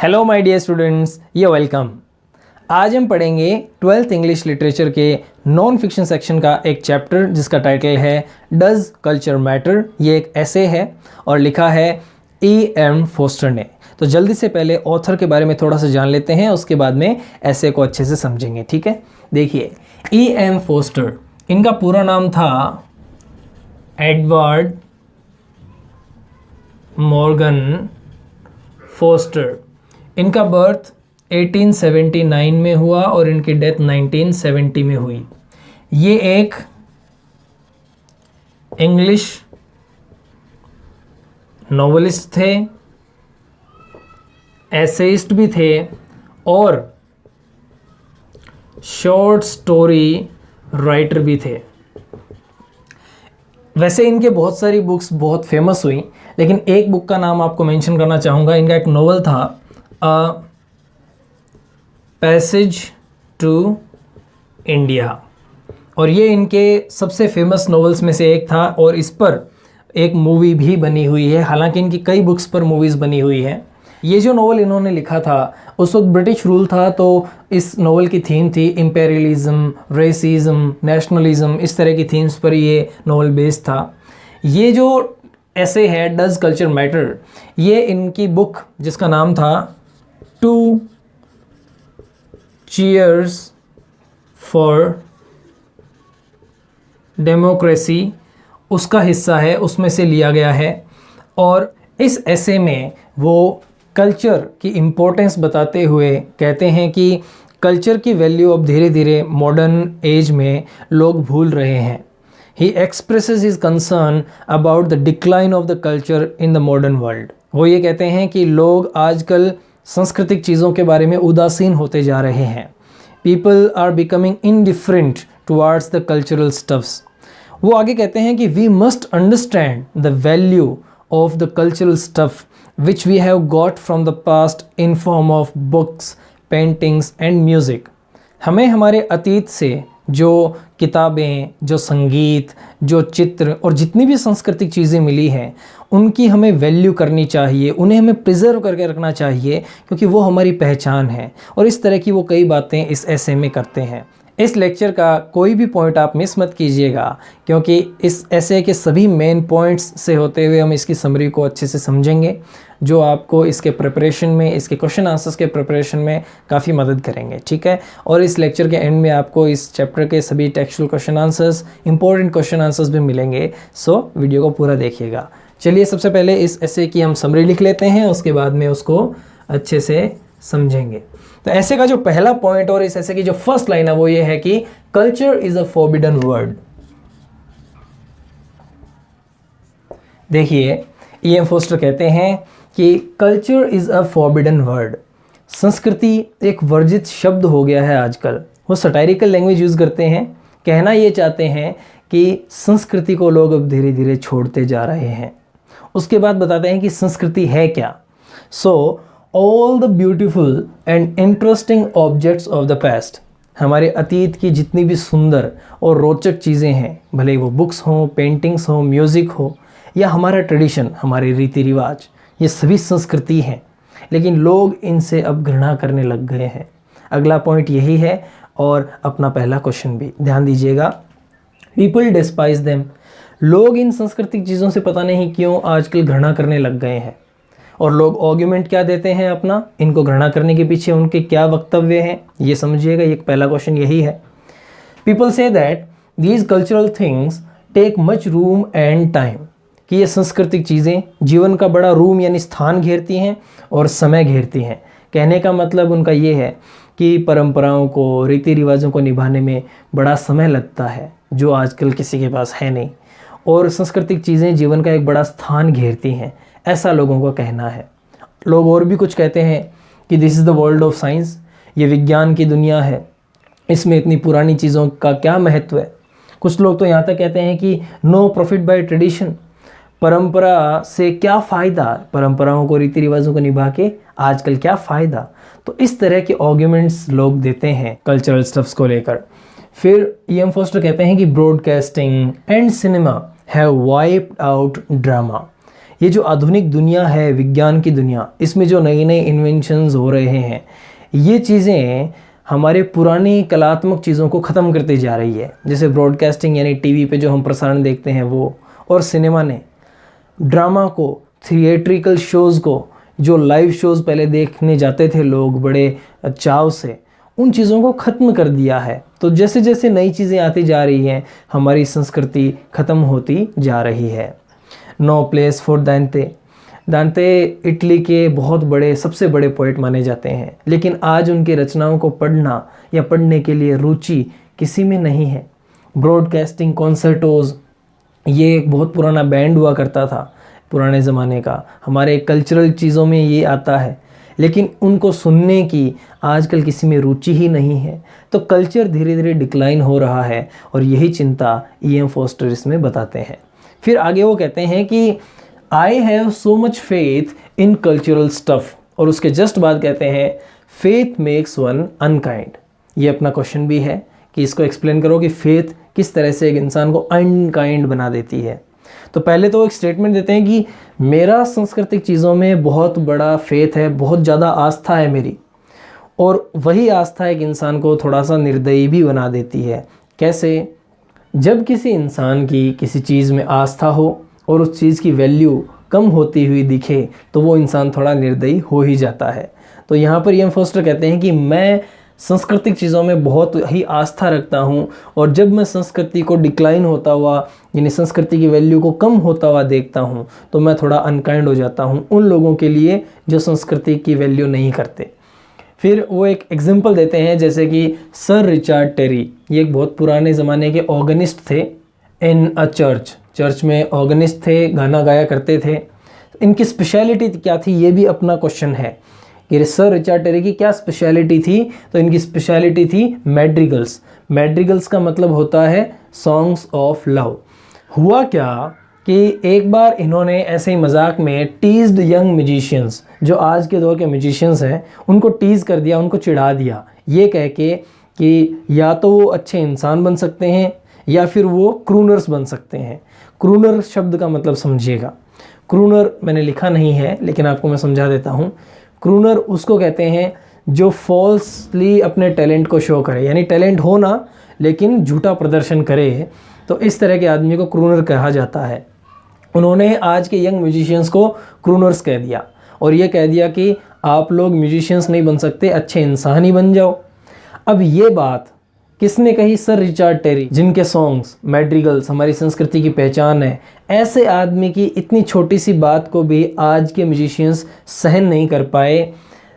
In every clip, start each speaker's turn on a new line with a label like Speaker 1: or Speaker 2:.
Speaker 1: Hello my dear students, ये welcome. आज हम पढ़ेंगे 12th इंग्लिश लिटरेचर के नॉन फिक्शन सेक्शन का एक चैप्टर जिसका टाइटल है डज कल्चर मैटर। ये एक ऐसे है और लिखा है E.M. फोस्टर ने। तो जल्दी से पहले ऑथर के बारे में थोड़ा सा जान लेते हैं, उसके बाद में ऐसे को अच्छे से समझेंगे। ठीक है, देखिए E.M. फोस्टर, इनका पूरा नाम था एडवर्ड मॉर्गन फोस्टर। इनका बर्थ 1879 में हुआ और इनकी डेथ 1970 में हुई। ये एक इंग्लिश नॉवेलिस्ट थे, एसेइस्ट भी थे और शॉर्ट स्टोरी राइटर भी थे। वैसे इनके बहुत सारी बुक्स बहुत फेमस हुई, लेकिन एक बुक का नाम आपको मेंशन करना चाहूँगा। इनका एक नॉवल था पैसेज टू इंडिया, और ये इनके सबसे फेमस नॉवेल्स में से एक था और इस पर एक मूवी भी बनी हुई है। हालांकि इनकी कई बुक्स पर मूवीज़ बनी हुई हैं। ये जो नॉवल इन्होंने लिखा था उस वक्त ब्रिटिश रूल था, तो इस नॉवल की थीम थी इम्पेरियलिज्म, रेसिज्म, नेशनलिज्म, इस तरह की थीम्स पर ये नॉवल बेस्ड था। ये जो ऐसे है डज कल्चर मैटर, ये इनकी बुक जिसका नाम था टू चीयर्स फॉर डेमोक्रेसी, उसका हिस्सा है, उसमें से लिया गया है। और इस ऐसे में वो कल्चर की इम्पोर्टेंस बताते हुए कहते हैं कि कल्चर की वैल्यू अब धीरे धीरे मॉडर्न एज में लोग भूल रहे हैं। He expresses his concern about the decline of the culture in the modern world. वो ये कहते हैं कि लोग आजकल सांस्कृतिक चीज़ों के बारे में उदासीन होते जा रहे हैं। People are becoming indifferent towards the cultural stuffs. वो आगे कहते हैं कि we must understand the value of the cultural stuff which we have got from the past in form of books, paintings and music. हमें हमारे अतीत से जो किताबें, जो संगीत, जो चित्र और जितनी भी सांस्कृतिक चीज़ें मिली हैं उनकी हमें वैल्यू करनी चाहिए, उन्हें हमें प्रिजर्व करके रखना चाहिए, क्योंकि वो हमारी पहचान है। और इस तरह की वो कई बातें इस ऐसे में करते हैं। इस लेक्चर का कोई भी पॉइंट आप मिस मत कीजिएगा, क्योंकि इस ऐसे के सभी मेन पॉइंट्स से होते हुए हम इसकी समरी को अच्छे से समझेंगे, जो आपको इसके प्रिपरेशन में, इसके क्वेश्चन आंसर्स के प्रिपरेशन में काफ़ी मदद करेंगे। ठीक है, और इस लेक्चर के एंड में आपको इस चैप्टर के सभी textual question answers, important question answers भी मिलेंगे। सो वीडियो को पूरा देखिएगा। चलिए सबसे पहले इस ऐसे की हम समरी लिख लेते हैं, उसके बाद में उसको अच्छे से समझेंगे। तो ऐसे का जो पहला पॉइंट और इस ऐसे की जो फर्स्ट लाइन है वो ये है कि culture is a forbidden word. देखिए E.M. फोस्टर कहते हैं कि culture is a forbidden word. संस्कृति एक वर्जित शब्द हो गया है आजकल। वो सटायरिकल लैंग्वेज यूज़ करते हैं, कहना ये चाहते हैं कि संस्कृति को लोग अब धीरे धीरे छोड़ते जा रहे हैं। उसके बाद बताते हैं कि संस्कृति है क्या। So all the beautiful and interesting objects of the past, हमारे अतीत की जितनी भी सुंदर और रोचक चीज़ें हैं, भले वो बुक्स हों, पेंटिंग्स हों, म्यूज़िक हो या हमारा ट्रेडिशन, हमारे रीति रिवाज, ये सभी संस्कृति हैं, लेकिन लोग इनसे अब घृणा करने लग गए हैं। अगला पॉइंट यही है और अपना पहला क्वेश्चन भी ध्यान दीजिएगा। पीपल डिस्पाइज देम, लोग इन सांस्कृतिक चीज़ों से पता नहीं क्यों आजकल घृणा करने लग गए हैं। और लोग आर्ग्यूमेंट क्या देते हैं अपना, इनको घृणा करने के पीछे उनके क्या वक्तव्य हैं, ये समझिएगा। ये पहला क्वेश्चन यही है। पीपल से that these cultural things take much room and time, कि ये सांस्कृतिक चीज़ें जीवन का बड़ा रूम यानी स्थान घेरती हैं और समय घेरती हैं। कहने का मतलब उनका ये है कि परंपराओं को, रीति रिवाजों को निभाने में बड़ा समय लगता है, जो आजकल किसी के पास है नहीं। और सांस्कृतिक चीज़ें जीवन का एक बड़ा स्थान घेरती हैं, ऐसा लोगों का कहना है। लोग और भी कुछ कहते हैं कि this is the world of science, ये विज्ञान की दुनिया है, इसमें इतनी पुरानी चीज़ों का क्या महत्व है। कुछ लोग तो यहाँ तक कहते हैं कि नो प्रॉफिट बाय ट्रेडिशन, परंपरा से क्या फ़ायदा, परंपराओं को, रीति रिवाजों को निभा के आजकल क्या फ़ायदा। तो इस तरह के आर्ग्यूमेंट्स लोग देते हैं कल्चरल स्टफ्स को लेकर। फिर E.M. फोस्टर कहते हैं कि broadcasting and cinema have wiped out drama, ये जो आधुनिक दुनिया है, विज्ञान की दुनिया, इसमें जो नए नए इन्वेंशंस हो रहे हैं, ये चीज़ें हमारे पुरानी कलात्मक चीज़ों को ख़त्म करती जा रही है। जैसे ब्रॉडकास्टिंग यानी टीवी पे जो हम प्रसारण देखते हैं वो, और सिनेमा ने ड्रामा को, थिएट्रिकल शोज़ को, जो लाइव शोज़ पहले देखने जाते थे लोग बड़े चाव से, उन चीज़ों को ख़त्म कर दिया है। तो जैसे जैसे नई चीज़ें आती जा रही हैं, हमारी संस्कृति ख़त्म होती जा रही है। नो प्लेस फॉर दांते। दांते इटली के बहुत बड़े, सबसे बड़े पोइट माने जाते हैं, लेकिन आज उनकी रचनाओं को पढ़ना या पढ़ने के लिए रुचि किसी में नहीं है। ब्रॉडकास्टिंग कॉन्सर्टोज़, ये एक बहुत पुराना बैंड हुआ करता था पुराने ज़माने का, हमारे कल्चरल चीज़ों में ये आता है, लेकिन उनको सुनने की आजकल किसी में रुचि ही नहीं है। तो कल्चर धीरे धीरे डिक्लाइन हो रहा है, और यही चिंता E.M. फोस्टर इसमें बताते हैं। फिर आगे वो कहते हैं कि I have so much faith in cultural stuff, और उसके जस्ट बाद कहते हैं फेथ मेक्स वन अनकाइंड। ये अपना क्वेश्चन भी है कि इसको एक्सप्लेन करो कि फेथ किस तरह से एक इंसान को अनकाइंड बना देती है। तो पहले तो एक स्टेटमेंट देते हैं कि मेरा सांस्कृतिक चीज़ों में बहुत बड़ा फेथ है, बहुत ज़्यादा आस्था है मेरी, और वही आस्था एक इंसान को थोड़ा सा निर्दयी भी बना देती है। कैसे? जब किसी इंसान की किसी चीज़ में आस्था हो और उस चीज़ की वैल्यू कम होती हुई दिखे, तो वो इंसान थोड़ा निर्दयी हो ही जाता है। तो यहाँ पर E.M. फोस्टर कहते हैं कि मैं सांस्कृतिक चीज़ों में बहुत ही आस्था रखता हूँ, और जब मैं संस्कृति को डिक्लाइन होता हुआ, यानी संस्कृति की वैल्यू को कम होता हुआ देखता हूँ, तो मैं थोड़ा अनकाइंड हो जाता हूँ उन लोगों के लिए जो संस्कृति की वैल्यू नहीं करते। फिर वो एक एग्जांपल देते हैं, जैसे कि सर रिचर्ड टेरी, ये एक बहुत पुराने ज़माने के ऑर्गेनिस्ट थे इन अ चर्च में ऑर्गेनिस्ट थे, गाना गाया करते थे। इनकी स्पेशलिटी क्या थी, ये भी अपना क्वेश्चन है कि सर रिचर्ड टेरी की क्या स्पेशलिटी थी। तो इनकी स्पेशलिटी थी मैड्रिगल्स। मैड्रिगल्स का मतलब होता है सॉन्ग्स ऑफ लव। हुआ क्या कि एक बार इन्होंने ऐसे ही मजाक में टीज्ड यंग म्यूजिशियंस, जो आज के दौर के म्यूजिशियंस हैं, उनको टीज़ कर दिया, उनको चिढ़ा दिया, ये कह के कि या तो वो अच्छे इंसान बन सकते हैं या फिर वो क्रूनर्स बन सकते हैं। क्रूनर शब्द का मतलब समझिएगा। क्रूनर मैंने लिखा नहीं है, लेकिन आपको मैं समझा देता हूँ। क्रूनर उसको कहते हैं जो फॉल्सली अपने टैलेंट को शो करे, यानी टैलेंट हो ना लेकिन झूठा प्रदर्शन करे, तो इस तरह के आदमी को क्रूनर कहा जाता है। उन्होंने आज के यंग म्यूजिशियंस को क्रूनर्स कह दिया, और ये कह दिया कि आप लोग म्यूजिशियंस नहीं बन सकते, अच्छे इंसान ही बन जाओ। अब ये बात किसने कही? सर रिचर्ड टेरी, जिनके सॉन्ग्स मैड्रिगल्स हमारी संस्कृति की पहचान है। ऐसे आदमी की इतनी छोटी सी बात को भी आज के म्यूजिशियंस सहन नहीं कर पाए।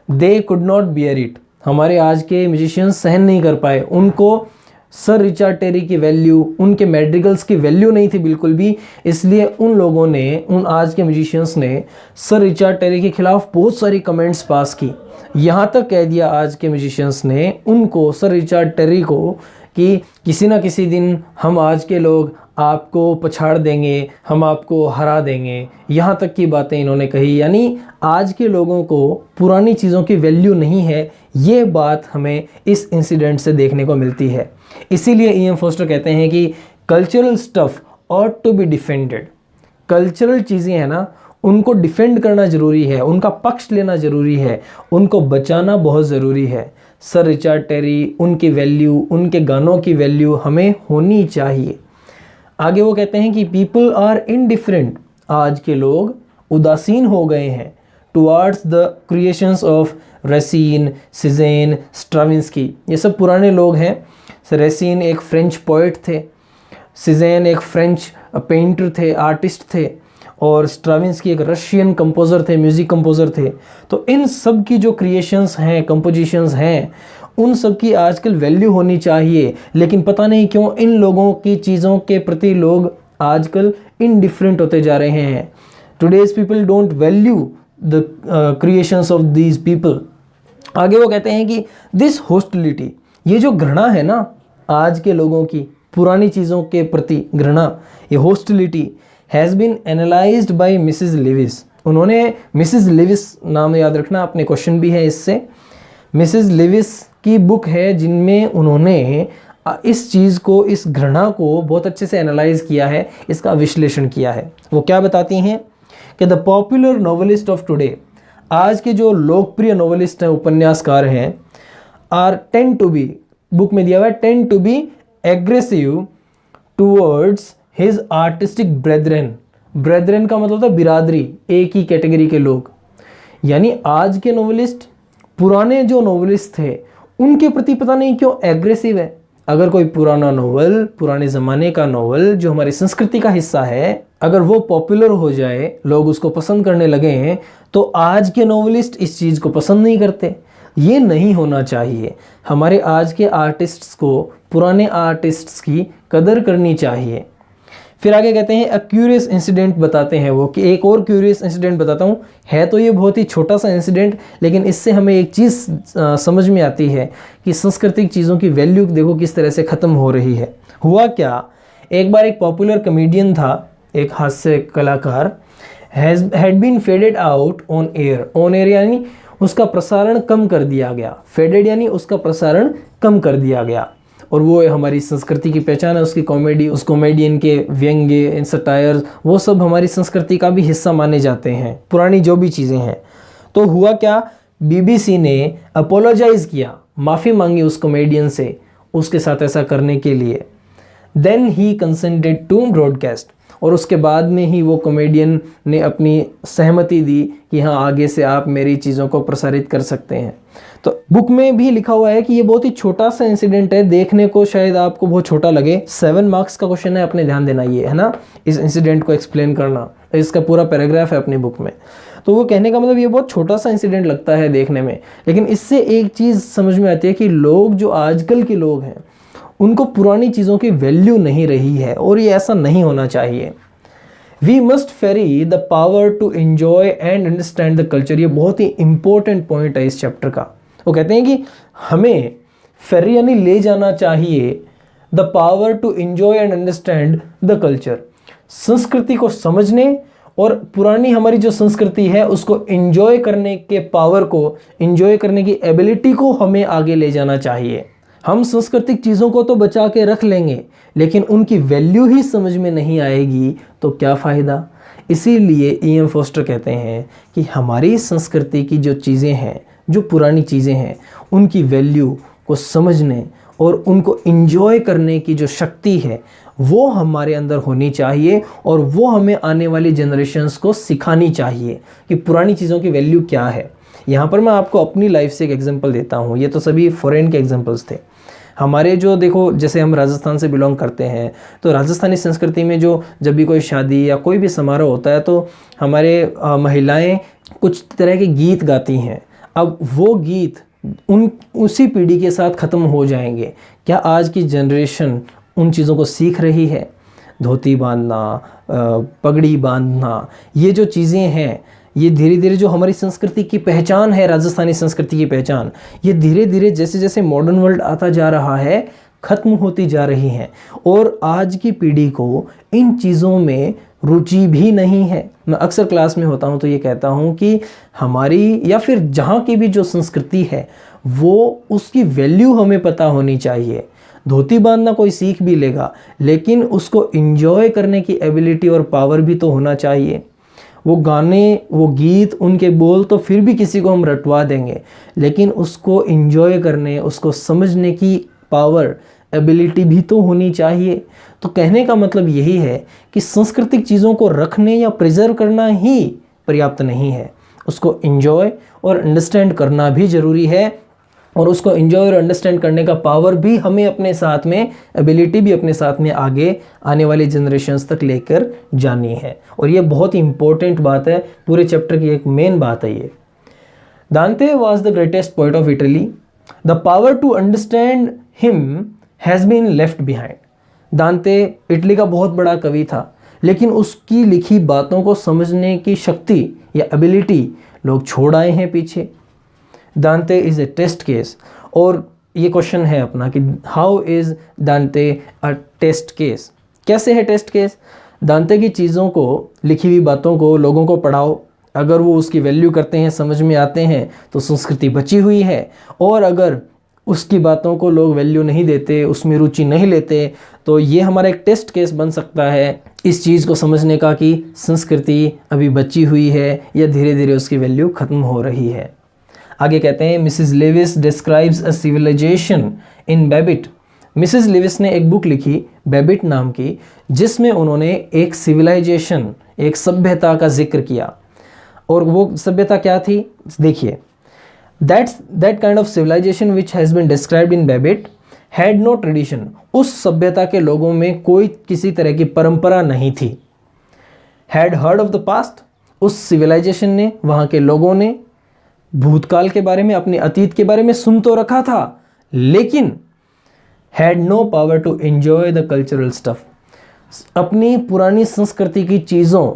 Speaker 1: They could not bear it. हमारे आज के म्यूजिशियंस सहन नहीं कर पाए। उनको सर रिचर्ड टेरी की वैल्यू, उनके मैड्रिगल्स की वैल्यू नहीं थी बिल्कुल भी। इसलिए उन लोगों ने, उन आज के म्यूजिशियंस ने सर रिचर्ड टेरी के खिलाफ बहुत सारी कमेंट्स पास की। यहाँ तक कह दिया आज के म्यूजिशियंस ने उनको, सर रिचर्ड टेरी को, कि किसी ना किसी दिन हम आज के लोग आपको पछाड़ देंगे, हम आपको हरा देंगे। यहाँ तक की बातें इन्होंने कही। यानी आज के लोगों को पुरानी चीज़ों की वैल्यू नहीं है। ये बात हमें इस इंसिडेंट से देखने को मिलती है। इसीलिए E.M. फोस्टर कहते हैं कि cultural stuff ought to be defended. Cultural चीज़ें हैं ना, उनको डिफेंड करना ज़रूरी है, उनका पक्ष लेना ज़रूरी है, उनको बचाना बहुत ज़रूरी है। सर रिचर्ड टेरी, उनकी वैल्यू, उनके गानों की वैल्यू हमें होनी चाहिए। आगे वो कहते हैं कि पीपल आर इनडिफरेंट। आज के लोग उदासीन हो गए हैं towards the creations of Racine, Cezanne, Stravinsky. ये सब पुराने लोग हैं। रेसिन एक फ्रेंच पोइट थे, सिजेन एक फ्रेंच पेंटर थे, आर्टिस्ट थे, और स्ट्राविंस्की एक रशियन कंपोज़र थे, म्यूज़िक कंपोज़र थे। तो इन सब की जो क्रिएशंस हैं, कंपोजिशंस हैं, उन सब की आजकल वैल्यू होनी चाहिए। लेकिन पता नहीं क्यों इन लोगों की चीज़ों के प्रति लोग आजकल इनडिफरेंट होते जा रहे हैं। Today's people don't value the creations of these people. आगे वो कहते हैं कि दिस होस्टिलिटी, ये जो घृणा है ना आज के लोगों की पुरानी चीज़ों के प्रति घृणा, ये hostility has been analysed by Mrs Lewis. उन्होंने मिसेस लेविस नाम याद रखना, अपने क्वेश्चन भी है इससे। मिसेस लेविस की बुक है जिनमें उन्होंने इस चीज़ को, इस घृणा को बहुत अच्छे से एनालाइज किया है, इसका विश्लेषण किया है। वो क्या बताती हैं कि the popular novelist of today, आज के जो लोकप्रिय नॉवेलिस्ट हैं, उपन्यासकार हैं, are tend to be, book में दिया हुआ है, tend to be aggressive towards his artistic brethren. Brethren का मतलब था बिरादरी, एक ही कैटेगरी के लोग। यानी आज के नॉवेलिस्ट पुराने जो नॉवेलिस्ट थे उनके प्रति पता नहीं क्यों एग्रेसिव है। अगर कोई पुराना नॉवल, पुराने ज़माने का नॉवल जो हमारी संस्कृति का हिस्सा है, अगर वो पॉपुलर हो जाए, लोग उसको पसंद करने लगे हैं, तो आज के नॉवेलिस्ट इस चीज़ को पसंद नहीं करते। ये नहीं होना चाहिए। हमारे आज के आर्टिस्ट्स को पुराने आर्टिस्ट्स की कदर करनी चाहिए। फिर आगे कहते हैं अ क्यूरियस इंसिडेंट बताते हैं वो, कि एक और क्यूरियस इंसिडेंट बताता हूँ। है तो ये बहुत ही छोटा सा इंसिडेंट, लेकिन इससे हमें एक चीज़ समझ में आती है कि सांस्कृतिक चीज़ों की वैल्यू देखो किस तरह से ख़त्म हो रही है। हुआ क्या, एक बार एक पॉपुलर कॉमेडियन था, एक हास्य कलाकार, had been faded out on air. On air यानी उसका प्रसारण कम कर दिया गया, फेडेड यानी उसका प्रसारण कम कर दिया गया। और वो हमारी संस्कृति की पहचान है, उसकी कॉमेडी, उस कॉमेडियन के व्यंग्य, सटायर्स, वो सब हमारी संस्कृति का भी हिस्सा माने जाते हैं, पुरानी जो भी चीज़ें हैं। तो हुआ क्या, बीबीसी ने अपोलोजाइज़ किया, माफ़ी मांगी उस कॉमेडियन से उसके साथ ऐसा करने के लिए। Then he consented to broadcast, और उसके बाद में ही वो कॉमेडियन ने अपनी सहमति दी कि हाँ, आगे से आप मेरी चीज़ों को प्रसारित कर सकते हैं। तो बुक में भी लिखा हुआ है कि ये बहुत ही छोटा सा इंसिडेंट है, देखने को शायद आपको बहुत छोटा लगे। 7 मार्क्स का क्वेश्चन है, अपने ध्यान देना ये है ना, इस इंसिडेंट को एक्सप्लेन करना। इसका पूरा पैराग्राफ है अपनी बुक में। तो वो कहने का मतलब ये बहुत छोटा सा इंसिडेंट लगता है देखने में, लेकिन इससे एक चीज़ समझ में आती है कि लोग जो आजकल के लोग हैं उनको पुरानी चीज़ों की वैल्यू नहीं रही है, और ये ऐसा नहीं होना चाहिए। We must ferry the power to enjoy and understand the culture. ये बहुत ही इंपॉर्टेंट पॉइंट है इस चैप्टर का। वो कहते हैं कि हमें फेरी यानी ले जाना चाहिए the power to enjoy and understand the culture, संस्कृति को समझने और पुरानी हमारी जो संस्कृति है उसको एंजॉय करने के पावर को, एंजॉय करने की एबिलिटी को हमें आगे ले जाना चाहिए। हम सांस्कृतिक चीज़ों को तो बचा के रख लेंगे, लेकिन उनकी वैल्यू ही समझ में नहीं आएगी तो क्या फ़ायदा। इसीलिए E.M. फोस्टर कहते हैं कि हमारी संस्कृति की जो चीज़ें हैं, जो पुरानी चीज़ें हैं, उनकी वैल्यू को समझने और उनको एंजॉय करने की जो शक्ति है वो हमारे अंदर होनी चाहिए, और वो हमें आने वाली जनरेशन्स को सिखानी चाहिए कि पुरानी चीज़ों की वैल्यू क्या है। यहाँ पर मैं आपको अपनी लाइफ से एक एग्जांपल देता हूँ, ये तो सभी फॉरेन के एग्जांपल्स थे। हमारे जो देखो, जैसे हम राजस्थान से बिलोंग करते हैं, तो राजस्थानी संस्कृति में जो जब भी कोई शादी या कोई भी समारोह होता है तो हमारे महिलाएं कुछ तरह के गीत गाती हैं। अब वो गीत उसी पीढ़ी के साथ ख़त्म हो जाएंगे। क्या आज की जनरेशन उन चीज़ों को सीख रही है? धोती बांधना, पगड़ी बांधना, ये जो चीज़ें हैं, ये धीरे धीरे जो हमारी संस्कृति की पहचान है, राजस्थानी संस्कृति की पहचान, ये धीरे धीरे जैसे जैसे मॉडर्न वर्ल्ड आता जा रहा है ख़त्म होती जा रही हैं। और आज की पीढ़ी को इन चीज़ों में रुचि भी नहीं है। मैं अक्सर क्लास में होता हूँ तो ये कहता हूँ कि हमारी या फिर जहाँ की भी जो संस्कृति है वो उसकी वैल्यू हमें पता होनी चाहिए। धोती बांधना कोई सीख भी लेगा, लेकिन उसको एंजॉय करने की एबिलिटी और पावर भी तो होना चाहिए। वो गाने, वो गीत, उनके बोल तो फिर भी किसी को हम रटवा देंगे, लेकिन उसको एंजॉय करने, उसको समझने की पावर, एबिलिटी भी तो होनी चाहिए। तो कहने का मतलब यही है कि सांस्कृतिक चीज़ों को रखने या प्रिजर्व करना ही पर्याप्त नहीं है, उसको एंजॉय और अंडरस्टैंड करना भी ज़रूरी है, और उसको एंजॉय और अंडरस्टैंड करने का पावर भी हमें अपने साथ में, एबिलिटी भी अपने साथ में आगे आने वाली जनरेशन्स तक लेकर जानी है। और ये बहुत ही इंपॉर्टेंट बात है, पूरे चैप्टर की एक मेन बात है ये। Dante was the greatest poet of Italy, the power to understand him has been left behind. Dante Italy का बहुत बड़ा कवि था, लेकिन उसकी लिखी बातों को समझने की शक्ति या एबिलिटी लोग छोड़ आए हैं पीछे। दांते इज़ ए टेस्ट केस, और ये क्वेश्चन है अपना कि हाउ इज़ दांते अ टेस्ट केस। कैसे है टेस्ट केस? दांते की चीज़ों को, लिखी हुई बातों को लोगों को पढ़ाओ, अगर वो उसकी वैल्यू करते हैं, समझ में आते हैं, तो संस्कृति बची हुई है। और अगर उसकी बातों को लोग वैल्यू नहीं देते, उसमें रुचि नहीं लेते, तो ये हमारा एक टेस्ट केस बन सकता है इस चीज़ को समझने का कि संस्कृति अभी बची हुई है या धीरे धीरे उसकी वैल्यू ख़त्म हो रही है। आगे कहते हैं Mrs Lewis describes a civilization in Babbitt. Mrs Lewis ने एक बुक लिखी बेबिट नाम की, जिसमें उन्होंने एक सिविलाइजेशन, एक सभ्यता का जिक्र किया। और वो सभ्यता क्या थी देखिए, that kind of civilization which has been described in Babbitt had no tradition। उस सभ्यता के लोगों में कोई किसी तरह की परंपरा नहीं थी। had heard of the past, उस सिविलाइजेशन ने, वहाँ के लोगों ने भूतकाल के बारे में, अपने अतीत के बारे में सुन तो रखा था, लेकिन had no power to enjoy the cultural stuff। अपनी पुरानी संस्कृति की चीज़ों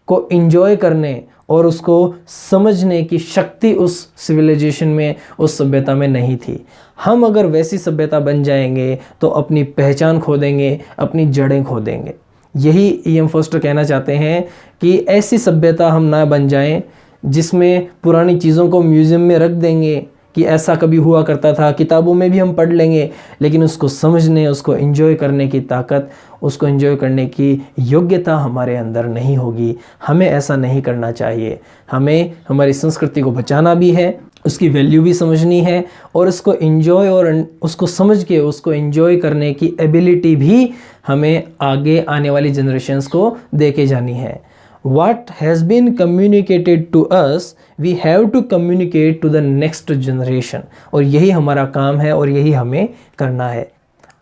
Speaker 1: को enjoy करने और उसको समझने की शक्ति उस सिविलाइजेशन में, उस सभ्यता में नहीं थी। हम अगर वैसी सभ्यता बन जाएंगे तो अपनी पहचान खो देंगे, अपनी जड़ें खो देंगे। यही E.M. फोस्टर कहना चाहते हैं कि ऐसी सभ्यता हम ना बन जाएं जिसमें पुरानी चीज़ों को म्यूज़ियम में रख देंगे कि ऐसा कभी हुआ करता था, किताबों में भी हम पढ़ लेंगे, लेकिन उसको समझने, उसको एंजॉय करने की ताकत, उसको एंजॉय करने की योग्यता हमारे अंदर नहीं होगी। हमें ऐसा नहीं करना चाहिए। हमें हमारी संस्कृति को बचाना भी है, उसकी वैल्यू भी समझनी है, और उसको एंजॉय और उसको समझ के उसको एंजॉय करने की एबिलिटी भी हमें आगे आने वाली जनरेशन्स को दे के जानी है। What has been communicated to us, we have to communicate to the next generation। और यही हमारा काम है और यही हमें करना है।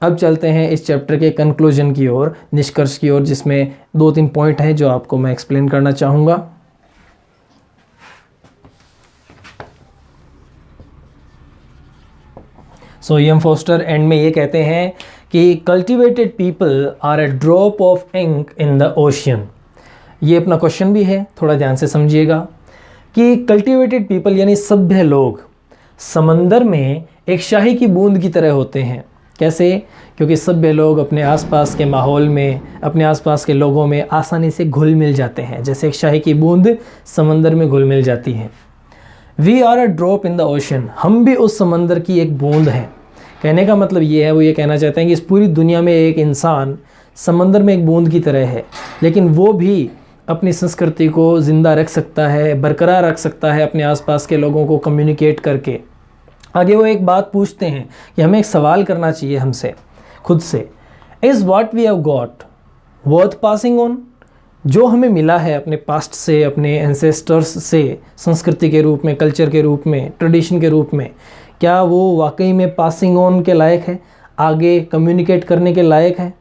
Speaker 1: अब चलते हैं इस चैप्टर के कंक्लूजन की ओर, निष्कर्ष की ओर, जिसमें 2-3 पॉइंट हैं जो आपको मैं एक्सप्लेन करना चाहूँगा। सो E.M. फोस्टर एंड में ये कहते हैं कि cultivated people are a drop of ink in the ocean. ये अपना क्वेश्चन भी है, थोड़ा ध्यान से समझिएगा कि कल्टिवेटेड पीपल यानी सभ्य लोग समंदर में एक शाही की बूंद की तरह होते हैं। कैसे? क्योंकि सभ्य लोग अपने आसपास के माहौल में, अपने आसपास के लोगों में आसानी से घुल मिल जाते हैं, जैसे एक शाही की बूंद समंदर में घुल मिल जाती है। We are a drop in the ocean, हम भी उस समंदर की एक बूंद हैं। कहने का मतलब ये है, वो ये कहना चाहते हैं कि इस पूरी दुनिया में एक इंसान समंदर में एक बूंद की तरह है, लेकिन वो भी अपनी संस्कृति को ज़िंदा रख सकता है, बरकरार रख सकता है अपने आसपास के लोगों को कम्युनिकेट करके। आगे वो एक बात पूछते हैं कि हमें एक सवाल करना चाहिए हमसे, खुद से, is what we have got worth passing on. जो हमें मिला है अपने पास्ट से, अपने एंसेस्टर्स से, संस्कृति के रूप में, कल्चर के रूप में, ट्रेडिशन के रूप में, क्या वो वाकई में पासिंग ऑन के लायक है, आगे कम्युनिकेट करने के लायक है?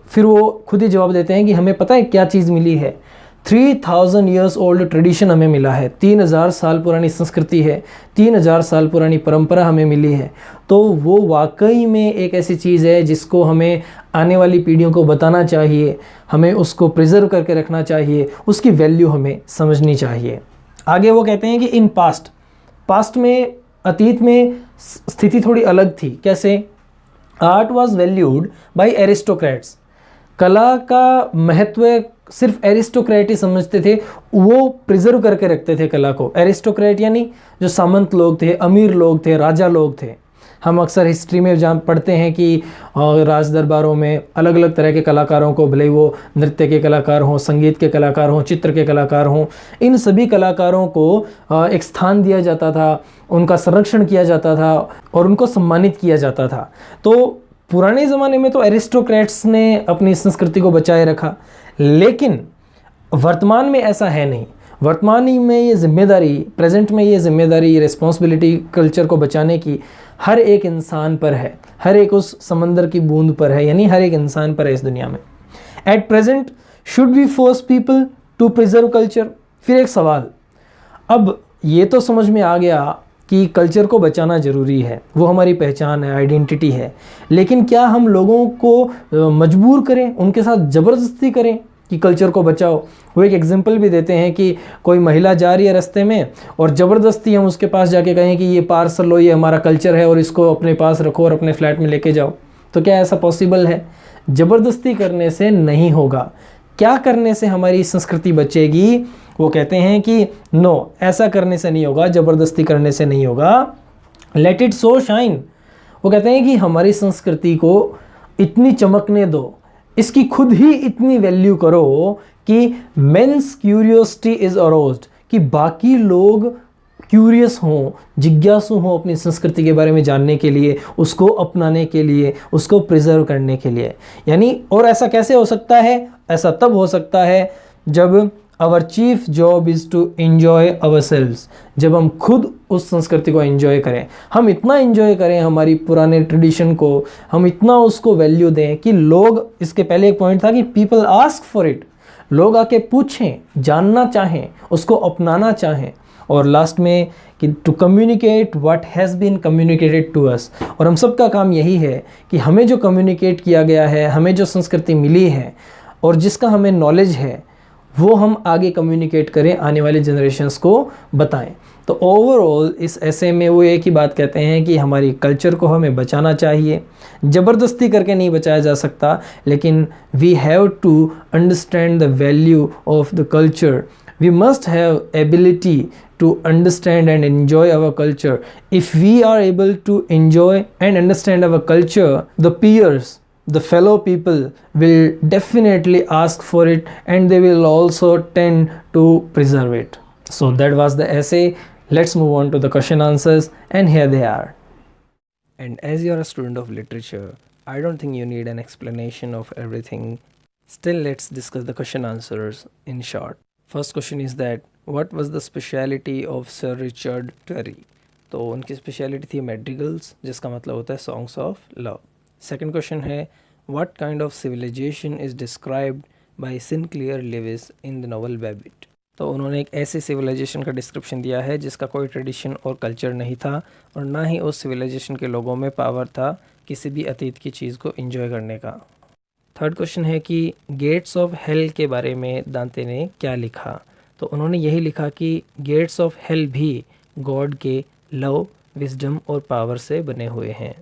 Speaker 1: फिर वो खुद ही जवाब देते हैं कि हमें पता है क्या चीज़ मिली है। 3000 ईयर्स ओल्ड ट्रेडिशन हमें मिला है, 3000 साल पुरानी संस्कृति है, 3000 साल पुरानी परंपरा हमें मिली है। तो वो वाकई में एक ऐसी चीज़ है जिसको हमें आने वाली पीढ़ियों को बताना चाहिए, हमें उसको प्रिजर्व करके रखना चाहिए, उसकी वैल्यू हमें समझनी चाहिए। आगे वो कहते हैं कि इन पास्ट में, अतीत में स्थिति थोड़ी अलग थी। कैसे? Art was valued by aristocrats. कला का महत्व सिर्फ एरिस्टोक्रेट ही समझते थे, वो प्रिजर्व करके रखते थे कला को। एरिस्टोक्रेट यानी जो सामंत लोग थे, अमीर लोग थे, राजा लोग थे। हम अक्सर हिस्ट्री में जहाँ पढ़ते हैं कि राज दरबारों में अलग अलग तरह के कलाकारों को, भले वो नृत्य के कलाकार हों, संगीत के कलाकार हों, चित्र के कलाकार हों, इन सभी कलाकारों को एक स्थान दिया जाता था, उनका संरक्षण किया जाता था और उनको सम्मानित किया जाता था। तो पुराने ज़माने में तो एरिस्टोक्रेट्स ने अपनी संस्कृति को बचाए रखा, लेकिन वर्तमान में ऐसा है नहीं। वर्तमान में ये जिम्मेदारी, प्रेजेंट में ये जिम्मेदारी, ये रिस्पॉन्सिबिलिटी कल्चर को बचाने की हर एक इंसान पर है, हर एक उस समंदर की बूंद पर है, यानी हर एक इंसान पर है इस दुनिया में। At present should we force people to preserve culture. फिर एक सवाल, अब ये तो समझ में आ गया कि कल्चर को बचाना ज़रूरी है, वो हमारी पहचान है, आइडेंटिटी है, लेकिन क्या हम लोगों को मजबूर करें, उनके साथ ज़बरदस्ती करें कि कल्चर को बचाओ? वो एक एग्जांपल भी देते हैं कि कोई महिला जा रही है रास्ते में और ज़बरदस्ती हम उसके पास जाके कहें कि ये पार्सल लो, ये हमारा कल्चर है और इसको अपने पास रखो और अपने फ्लैट में लेके जाओ, तो क्या ऐसा पॉसिबल है? ज़बरदस्ती करने से नहीं होगा। क्या करने से हमारी संस्कृति बचेगी? वो कहते हैं कि नो, ऐसा करने से नहीं होगा, ज़बरदस्ती करने से नहीं होगा। लेट इट सो शाइन, वो कहते हैं कि हमारी संस्कृति को इतनी चमकने दो, इसकी खुद ही इतनी वैल्यू करो कि मेंस क्यूरियोसिटी इज अरोज्ड, कि बाकी लोग क्यूरियस हों, जिज्ञासु हों अपनी संस्कृति के बारे में जानने के लिए, उसको अपनाने के लिए, उसको प्रिजर्व करने के लिए। यानी और ऐसा कैसे हो सकता है? ऐसा तब हो सकता है जब our chief job is to enjoy ourselves, जब हम खुद उस संस्कृति को एंजॉय करें, हम इतना एंजॉय करें हमारी पुराने ट्रेडिशन को, हम इतना उसको वैल्यू दें कि लोग, इसके पहले एक पॉइंट था कि पीपल आस्क फॉर इट, लोग आके पूछें, जानना चाहें, उसको अपनाना चाहें। और लास्ट में कि to communicate what has been communicated to us, और हम सबका काम यही है कि हमें जो कम्युनिकेट किया गया है, हमें जो संस्कृति मिली है और जिसका हमें नॉलेज है, वो हम आगे कम्युनिकेट करें, आने वाले जनरेशन्स को बताएं। तो ओवरऑल इस ऐसे में वो एक ही बात कहते हैं कि हमारी कल्चर को हमें बचाना चाहिए, ज़बरदस्ती करके नहीं बचाया जा सकता, लेकिन we have to understand the value of the culture. We must have ability to understand and enjoy our culture. If we are able to enjoy and understand our culture, the peers, the fellow people will definitely ask for it, and they will also tend to preserve it. So that was the essay. Let's move on to the question answers, and here they are. And as you are a student of literature, I don't think you need an explanation of everything. Still, let's discuss the question answers in short. First question is that what was the speciality of Sir Richard Terry? तो उनकी speciality थी मैड्रिगल्स, जिसका मतलब होता है songs of love. Second question है what kind of civilisation is described by Sinclair Lewis in the novel Babbitt. तो उन्होंने एक ऐसी सिविलाइजेशन का डिस्क्रिप्शन दिया है जिसका कोई ट्रेडिशन और कल्चर नहीं था, और ना ही उस सिविलाइजेशन के लोगों में पावर था किसी भी अतीत की चीज़ को एंजॉय करने का। थर्ड क्वेश्चन है कि गेट्स ऑफ हेल के बारे में दांते ने क्या लिखा। तो उन्होंने यही लिखा कि गेट्स ऑफ हेल भी गॉड के लव, विजडम और पावर से बने हुए हैं।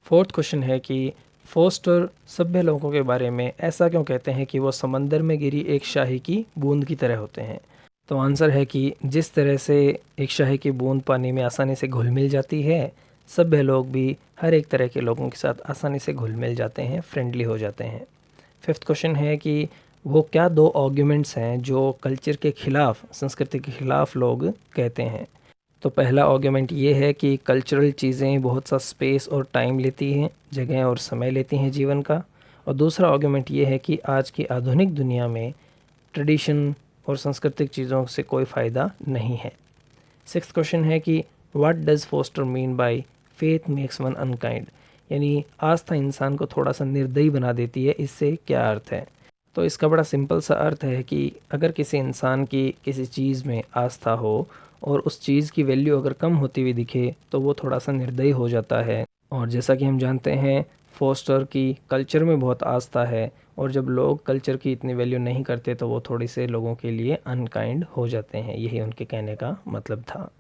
Speaker 1: फोर्थ क्वेश्चन है कि फोस्टर सभ्य लोगों के बारे में ऐसा क्यों कहते हैं कि वो समंदर में गिरी एक शाही की बूंद की तरह होते हैं। तो आंसर है कि जिस तरह से एक शाही की बूंद पानी में आसानी से घुल मिल जाती है, सभ्य लोग भी हर एक तरह के लोगों के साथ आसानी से घुल मिल जाते हैं, फ्रेंडली हो जाते हैं। फिफ्थ क्वेश्चन है कि वो क्या दो आर्ग्यूमेंट्स हैं जो कल्चर के ख़िलाफ़, संस्कृति के ख़िलाफ़ लोग कहते हैं। तो पहला आर्ग्यूमेंट ये है कि कल्चरल चीज़ें बहुत सा स्पेस और टाइम लेती हैं, जगह और समय लेती हैं जीवन का। और दूसरा आर्ग्यूमेंट ये है कि आज की आधुनिक दुनिया में ट्रेडिशन और सांस्कृतिक चीज़ों से कोई फ़ायदा नहीं है। सिक्स्थ क्वेश्चन है कि what does Forster mean by faith makes one unkind, यानी आस्था इंसान को थोड़ा सा निर्दयी बना देती है, इससे क्या अर्थ है। तो इसका बड़ा सिंपल सा अर्थ है कि अगर किसी इंसान की किसी चीज़ में आस्था हो और उस चीज़ की वैल्यू अगर कम होती हुई दिखे तो वो थोड़ा सा निर्दयी हो जाता है। और जैसा कि हम जानते हैं फोस्टर की कल्चर में बहुत आस्था है, और जब लोग कल्चर की इतनी वैल्यू नहीं करते तो वो थोड़ी से लोगों के लिए अनकाइंड हो जाते हैं। यही उनके कहने का मतलब था।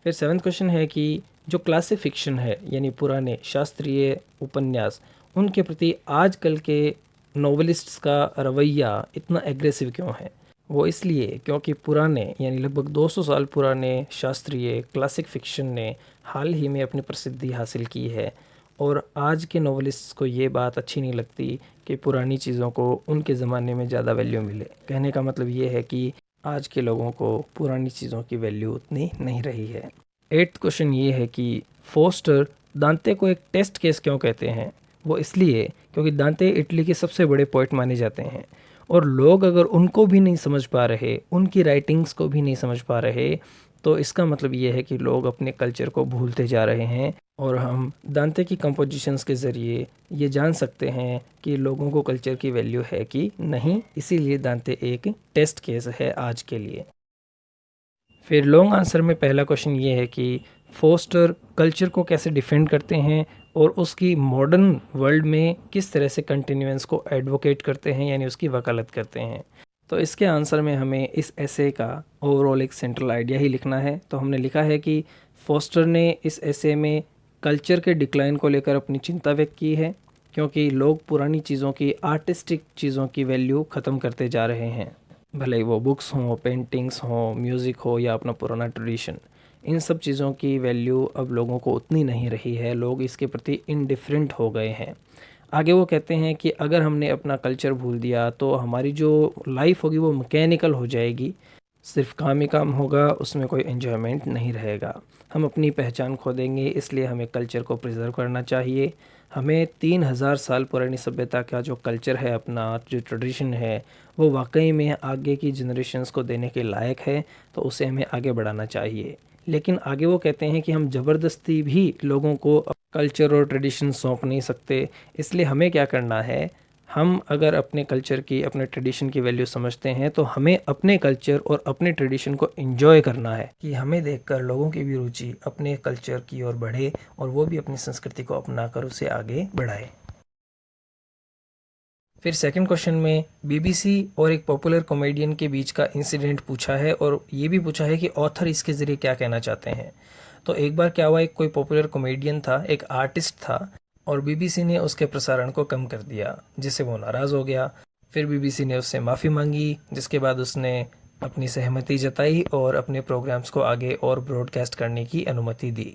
Speaker 1: फिर सेवन्थ क्वेश्चन है कि जो क्लासिक फिक्शन है, यानी पुराने शास्त्रीय उपन्यास, उनके प्रति आजकल के नॉवेलिस्ट्स का रवैया इतना एग्रेसिव क्यों है। वो इसलिए क्योंकि पुराने, यानी लगभग 200 साल पुराने शास्त्रीय क्लासिक फिक्शन ने हाल ही में अपनी प्रसिद्धि हासिल की है, और आज के नॉवेलिस्ट्स को ये बात अच्छी नहीं लगती कि पुरानी चीज़ों को उनके ज़माने में ज़्यादा वैल्यू मिले। कहने का मतलब ये है कि आज के लोगों को पुरानी चीज़ों की वैल्यू उतनी नहीं रही है। एट्थ क्वेश्चन ये है कि फोस्टर दांते को एक टेस्ट केस क्यों कहते हैं। वो इसलिए क्योंकि दांते इटली के सबसे बड़े पोइट माने जाते हैं, और लोग अगर उनको भी नहीं समझ पा रहे, उनकी राइटिंग्स को भी नहीं समझ पा रहे, तो इसका मतलब ये है कि लोग अपने कल्चर को भूलते जा रहे हैं। और हम दांते की कंपोजिशंस के ज़रिए ये जान सकते हैं कि लोगों को कल्चर की वैल्यू है कि नहीं, इसीलिए दांते एक टेस्ट केस है आज के लिए। फिर लॉन्ग आंसर में पहला क्वेश्चन ये है कि फोस्टर कल्चर को कैसे डिफेंड करते हैं और उसकी मॉडर्न वर्ल्ड में किस तरह से कंटिन्यूएंस को एडवोकेट करते हैं, यानी उसकी वकालत करते हैं। तो इसके आंसर में हमें इस एसे का ओवरऑल एक सेंट्रल आइडिया ही लिखना है। तो हमने लिखा है कि फोस्टर ने इस एसे में कल्चर के डिक्लाइन को लेकर अपनी चिंता व्यक्त की है, क्योंकि लोग पुरानी चीज़ों की, आर्टिस्टिक चीज़ों की वैल्यू ख़त्म करते जा रहे हैं। भले ही वो बुक्स हों, पेंटिंग्स हों, म्यूज़िक हो या अपना पुराना ट्रेडिशन, इन सब चीज़ों की वैल्यू अब लोगों को उतनी नहीं रही है, लोग इसके प्रति इनडिफरेंट हो गए हैं। आगे वो कहते हैं कि अगर हमने अपना कल्चर भूल दिया तो हमारी जो लाइफ होगी वो मैकेनिकल हो जाएगी, सिर्फ काम ही काम होगा, उसमें कोई एन्जॉयमेंट नहीं रहेगा। हम अपनी पहचान खो देंगे, इसलिए हमें कल्चर को प्रिजर्व करना चाहिए। हमें 3000 साल पुरानी सभ्यता का जो कल्चर है, अपना जो ट्रेडिशन है, वो वाकई में आगे की जनरेशन्स को देने के लायक है, तो उसे हमें आगे बढ़ाना चाहिए। लेकिन आगे वो कहते हैं कि हम ज़बरदस्ती भी लोगों को कल्चर और ट्रेडिशन सौंप नहीं सकते। इसलिए हमें क्या करना है, हम अगर अपने कल्चर की, अपने ट्रेडिशन की वैल्यू समझते हैं तो हमें अपने कल्चर और अपने ट्रेडिशन को एंजॉय करना है, कि हमें देखकर लोगों की भी रुचि अपने कल्चर की ओर बढ़े और वो भी अपनी संस्कृति को अपनाकर उसे आगे बढ़ाए। फिर सेकंड क्वेश्चन में बीबीसी और एक पॉपुलर कॉमेडियन के बीच का इंसिडेंट पूछा है और ये भी पूछा है कि ऑथर इसके ज़रिए क्या कहना चाहते हैं। तो एक बार क्या हुआ, एक कोई पॉपुलर कॉमेडियन था, एक आर्टिस्ट था, और बीबीसी ने उसके प्रसारण को कम कर दिया, जिससे वो नाराज़ हो गया। फिर बीबीसी ने उससे माफ़ी मांगी, जिसके बाद उसने अपनी सहमति जताई और अपने प्रोग्राम्स को आगे और ब्रॉडकास्ट करने की अनुमति दी।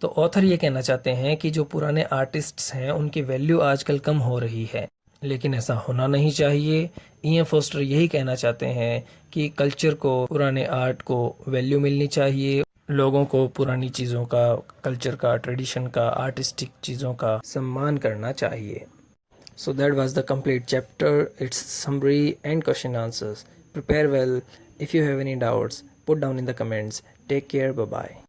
Speaker 1: तो ऑथर ये कहना चाहते हैं कि जो पुराने आर्टिस्ट्स हैं उनकी वैल्यू आजकल कम हो रही है, लेकिन ऐसा होना नहीं चाहिए। ई.एम. फोस्टर यही कहना चाहते हैं कि कल्चर को, पुराने आर्ट को वैल्यू मिलनी चाहिए, लोगों को पुरानी चीज़ों का, कल्चर का, ट्रेडिशन का, आर्टिस्टिक चीज़ों का सम्मान करना चाहिए। So that was the complete chapter, its summary and question answers. Prepare well. If you have any doubts, put down in the comments. Take care. Bye bye.